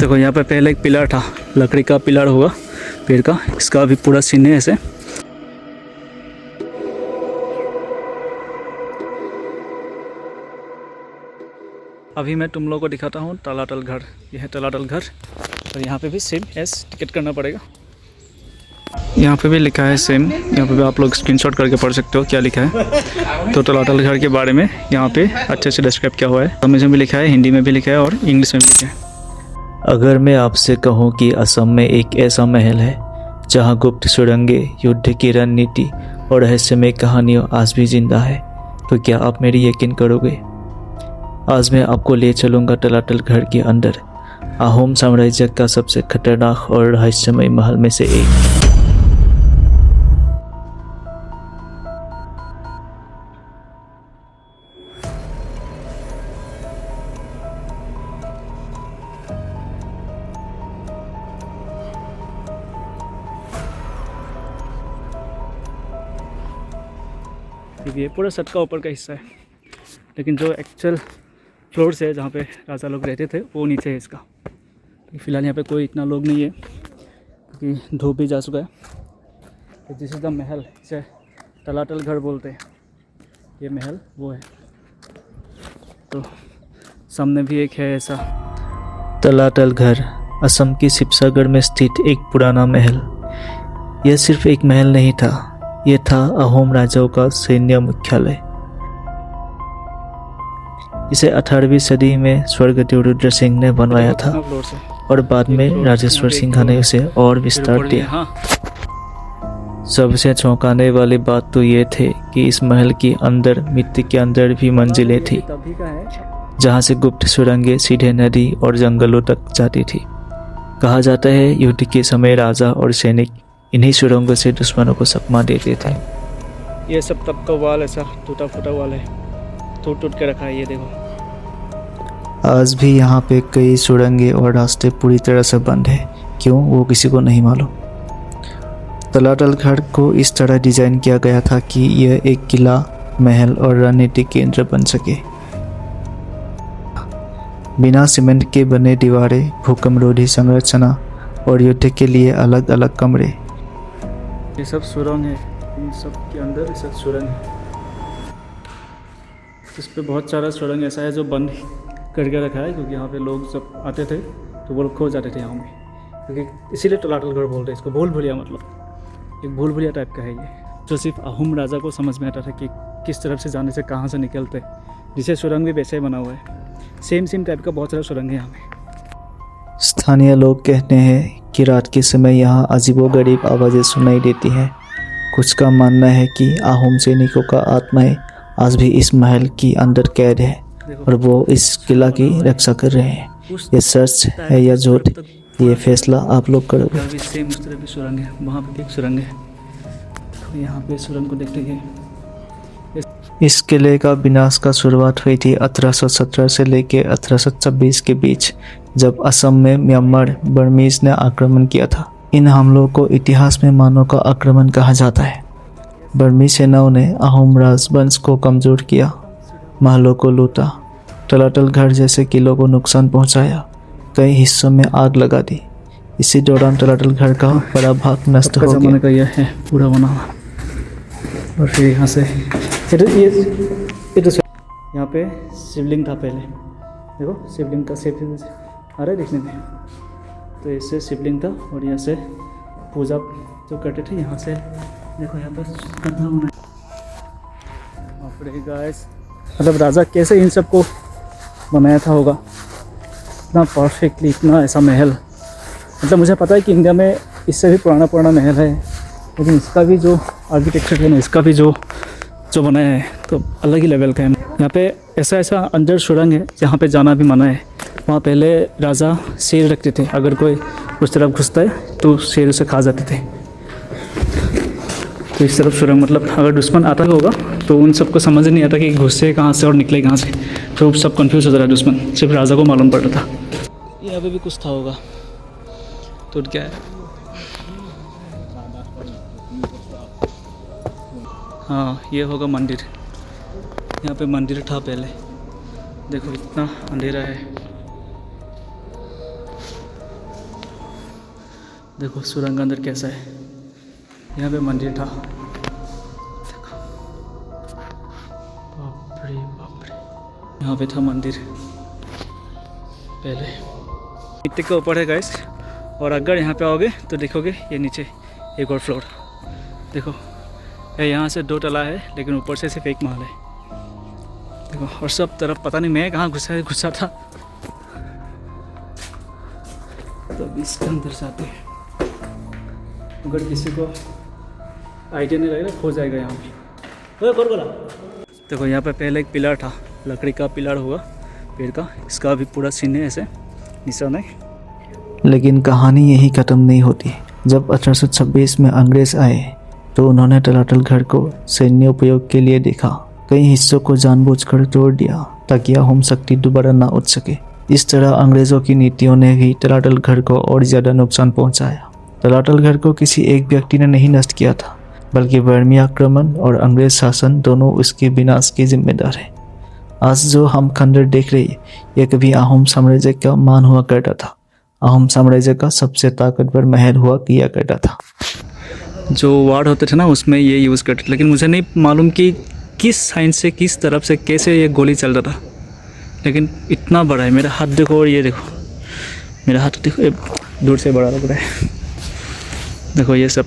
देखो यहाँ पे पहले एक पिलर था, लकड़ी का पिलर होगा पेड़ का, इसका भी पूरा सीन है ऐसे। अभी मैं तुम लोगों को दिखाता हूँ तलातल घर। यह है तलातल घर और यहाँ पे भी सेम एस टिकट करना पड़ेगा। यहाँ पे भी लिखा है सेम, यहाँ पे भी आप लोग स्क्रीनशॉट करके पढ़ सकते हो क्या लिखा है। तो तलातल घर के बारे में यहाँ पे अच्छे से डिस्क्राइब किया हुआ है, तमिल में भी लिखा है, हिंदी में भी लिखा है और इंग्लिश में भी लिखा है। अगर मैं आपसे कहूँ कि असम में एक ऐसा महल है जहाँ गुप्त सुरंगें, युद्ध की रणनीति और रहस्यमय कहानियाँ आज भी जिंदा है, तो क्या आप मेरी यकीन करोगे? आज मैं आपको ले चलूँगा तलातल घर के अंदर, अहोम साम्राज्य का सबसे खतरनाक और रहस्यमय महल में से एक। ये पूरा छत का ऊपर का हिस्सा है, लेकिन जो एक्चुअल फ्लोर से जहाँ पे राजा लोग रहते थे वो नीचे है इसका। फ़िलहाल यहाँ पे कोई इतना लोग नहीं है क्योंकि धूप भी जा चुका है। तो दिस इज़ द महल, इसे तलातल घर बोलते हैं। ये महल वो है, तो सामने भी एक है ऐसा। तलातल घर असम की शिवसागर में स्थित एक पुराना महल। यह सिर्फ एक महल नहीं था, यह था अहोम राजाओं का सैन्य मुख्यालय। इसे 18वीं सदी में स्वर्गदेव रुद्र सिंह ने बनवाया था और बाद में राजेश्वर सिंह ने उसे और विस्तार दिया। सबसे चौंकाने वाली बात तो ये थी कि इस महल के अंदर मिट्टी के अंदर भी मंजिलें थी, जहाँ से गुप्त सुरंगें सीधे नदी और जंगलों तक जाती थी। कहा जाता है युद्ध के समय राजा और सैनिक इन्हीं सुरंगों से दुश्मनों को सकमा देते थे। ये सब तब का वाल ऐसा टूटा फूटा वाल है, टूट के रखा है। ये देखो आज भी यहाँ पे कई सुरंगें और रास्ते पूरी तरह से बंद हैं। क्यों, वो किसी को नहीं मालूम। तलातल घर को इस तरह डिजाइन किया गया था कि यह एक किला, महल और रणनीतिक केंद्र बन सके। बिना सीमेंट के बने दीवारें, भूकंपरोधी संरचना और युद्ध के लिए अलग अलग कमरे। ये सब सुरंग है, इन सब के अंदर ये सब सुरंग है। इस पे बहुत सारा सुरंग ऐसा है जो बंद करके रखा है, क्योंकि यहाँ पे लोग जब आते थे तो वो लोग खो जाते थे यहाँ में, क्योंकि इसीलिए तलातल घर बोलते हैं इसको। भूल भुलिया मतलब एक भूल भुलिया टाइप का है ये, जो सिर्फ अहोम राजा को समझ में आता था कि किस तरफ से जाने से कहाँ से निकलते। जिसे सुरंग भी वैसे ही बना हुआ है, सेम टाइप का बहुत सारा सुरंग है यहाँ में। स्थानीय लोग कहते हैं कि रात के समय यहाँ अजीबोगरीब आवाज़ें सुनाई देती हैं। कुछ का मानना है कि अहोम सैनिकों का आत्माएं आज भी इस महल के अंदर कैद है और वो इस किला की रक्षा कर रहे हैं। ये सच है या झूठ, ये फैसला आप लोग करोगे। सेम उस तरह भी सुरंग है, वहाँ पे भी एक सुरंग है, तो यहाँ पे सुरंग को देखते हैं। इस किले का विनाश का शुरुआत हुई थी 1817 से लेकर 1826 के बीच, जब असम में म्यांमार बर्मीज ने आक्रमण किया था। इन हमलों को इतिहास में मानव का आक्रमण कहा जाता है। बर्मी सेनाओं ने अहोम राजवंश को कमजोर किया, महलों को लूटा, तलातल घर जैसे किलों को नुकसान पहुंचाया, कई हिस्सों में आग लगा दी। इसी दौरान तलातल घर का बड़ा भाग नष्ट हो गया। का यह है पूरा बना हुआ। और फिर यहाँ से यहाँ पे शिवलिंग था पहले, देखो शिवलिंग का शेप आ रहा है देखने में। तो इससे शिवलिंग था और यहाँ से पूजा जो करते थे, यहाँ से देखो यहाँ पर करना होना। गाइस मतलब राजा कैसे इन सब को बनाया था होगा, इतना परफेक्टली, इतना ऐसा महल। मतलब मुझे पता है कि इंडिया में इससे भी पुराना महल है, लेकिन इसका भी जो आर्किटेक्चर है ना, इसका भी जो बनाया है तो अलग ही लेवल का है। यहाँ पे ऐसा अंदर सुरंग है जहाँ पे जाना भी मना है। वहाँ पहले राजा शेर रखते थे, अगर कोई उस तरफ घुसता है तो शेर उसे खा जाते थे। तो इस तरफ सुरंग, मतलब अगर दुश्मन आता होगा तो उन सबको समझ नहीं आता कि घुसे कहाँ से और निकले कहाँ से, तो सब कंफ्यूज हो जा रहा है। दुश्मन सिर्फ राजा को मालूम पड़ता था। यहाँ पे भी कुछ था होगा, टूट गया है। हाँ ये होगा मंदिर, यहाँ पे मंदिर था पहले। देखो इतना अंधेरा है। देखो सुरंग अंदर कैसा है। यहाँ पे मंदिर था, देखो बाप रे बाप रे, यहाँ पे था मंदिर पहले। मिट्टी के ऊपर है गाइस, और अगर यहाँ पे आओगे तो देखोगे ये नीचे एक और फ्लोर देखो, ये यहाँ से 2 तला है लेकिन ऊपर से सिर्फ एक महल है देखो। और सब तरफ पता नहीं मैं कहाँ घुसा था। तो अभी इसके अंदर जाते हैं, अगर किसी को आइडिया नहीं लगेगा खो जाएगा यहाँ पे। कौन बोला? देखो यहाँ पे पहले एक पिलर था, लकड़ी का पिलर होगा पेड़ का, इसका भी पूरा सीन है ऐसे निशान है। लेकिन कहानी यही ख़त्म नहीं होती। जब 1826 में अंग्रेज आए तो उन्होंने तलातल घर को सैन्य उपयोग के लिए देखा। कई हिस्सों को जानबूझकर तोड़ दिया ताकि यह होम शक्ति दोबारा ना उठ सके। इस तरह अंग्रेज़ों की नीतियों ने भी तलातल घर को और ज़्यादा नुकसान पहुंचाया। तलातल घर को किसी एक व्यक्ति ने नहीं नष्ट किया था, बल्कि बर्मी आक्रमण और अंग्रेज शासन दोनों उसके विनाश के जिम्मेदार हैं। आज जो हम खंडर देख रहे हैं, यह कभी आहोम साम्राज्य का मान हुआ करता था। आहोम साम्राज्य का सबसे ताकतवर महल हुआ किया करता था। जो वार्ड होते थे ना उसमें ये यूज़ करते थे, लेकिन मुझे नहीं मालूम कि किस साइड से किस तरफ से कैसे ये गोली चल रहा था, लेकिन इतना बड़ा है। मेरा हाथ देखो और ये देखो, मेरा हाथ देखो, दूर से बड़ा लग रहा है। देखो ये सब